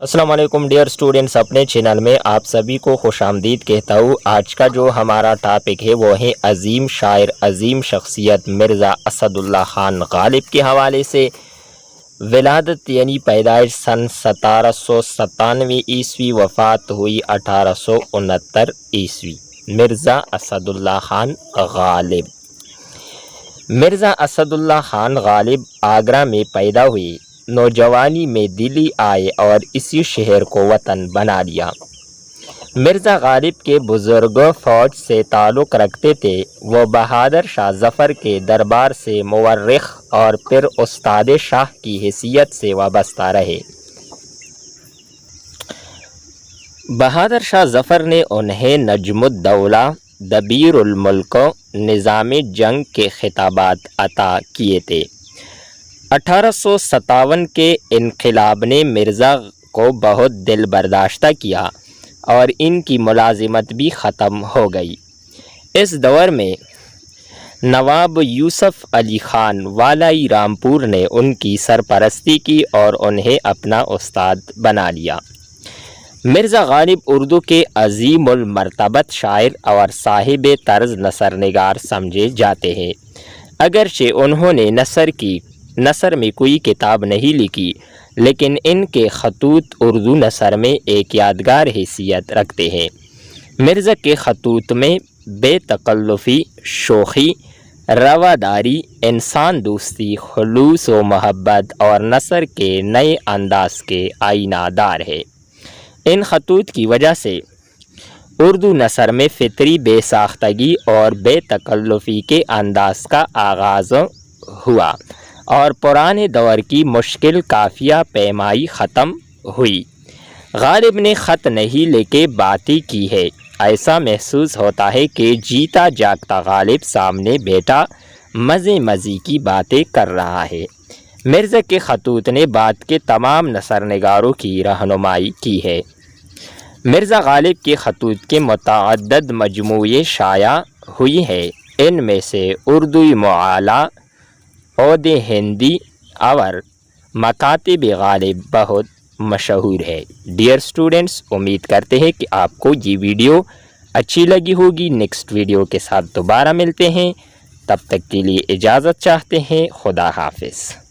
अस्सलाम वालेकुम dear students, अपने चैनल में आप सभी को खुश आमदीद कहता हूँ। आज का जो हमारा टॉपिक है वो है अजीम शायर, अजीम शख्सियत मिर्ज़ा असदुल्ला ख़ान गालिब के हवाले से। विलादत यानी पैदाइश सन 1797 ईस्वी, वफ़ात हुई 1869 ईस्वी। मिर्ज़ा असदुल्ला ख़ान गालिब। मिर्ज़ा असदुल्ला ख़ान गालिब आगरा में पैदा हुए। नौजवानी में दिल्ली आए और इसी शहर को वतन बना लिया। मिर्ज़ा गालिब के बुज़ुर्ग फ़ौज से ताल्लुक़ रखते थे। वो बहादुर शाह ज़फ़र के दरबार से मुवर्रिख़ और फिर उस्ताद शाह की हैसियत से वाबस्ता रहे। बहादुर शाह ज़फ़र ने उन्हें नजमुद्दौला, दबीरुल मुल्क, निज़ाम जंग के खिताबात अता किए थे। 1857 के इनक़िलाब ने मिर्ज़ा को बहुत दिल बर्दाश्त किया और इनकी मुलाजिमत भी ख़त्म हो गई। इस दौर में नवाब यूसुफ़ अली ख़ान वालाई रामपुर ने उनकी सरपरस्ती की और उन्हें अपना उस्ताद बना लिया। मिर्ज़ा गालिब उर्दू के अज़ीमुल मर्तबत शायर और साहिब तर्ज नसर निगार समझे जाते हैं। अगरचे उन्होंने नसर में कोई किताब नहीं लिखी, लेकिन इनके खतूत उर्दू नसर में एक यादगार हैसियत रखते हैं। मिर्ज़ा के खतूत में बेतकल्लुफ़ी, शोखी, रवादारी, इंसान दोस्ती, खुलूस व मोहब्बत और नसर के नए अंदाज के आईनादार है। इन खतूत की वजह से उर्दू नसर में फ़ितरी बेसाख्तगी और बेतकल्लुफ़ी के अंदाज का आगाज़ हुआ और पुराने दौर की मुश्किल काफ़िया पैमाई ख़त्म हुई। गालिब ने ख़त नहीं लेके बातें की है। ऐसा महसूस होता है कि जीता जागता गालिब सामने बैठा मज़े की बातें कर रहा है। मिर्ज़ा के खतूत ने बात के तमाम नसर निगारों की रहनुमाई की है। मिर्ज़ा गालिब के खतूत के मुतअद्दिद मजमूए शाया हुई है। इनमें से उर्दू मुआला, औदे हिंदी और मकातिब गालिब बहुत मशहूर है। डियर स्टूडेंट्स, उम्मीद करते हैं कि आपको ये वीडियो अच्छी लगी होगी। नेक्स्ट वीडियो के साथ दोबारा मिलते हैं, तब तक के लिए इजाज़त चाहते हैं। खुदा हाफिज़।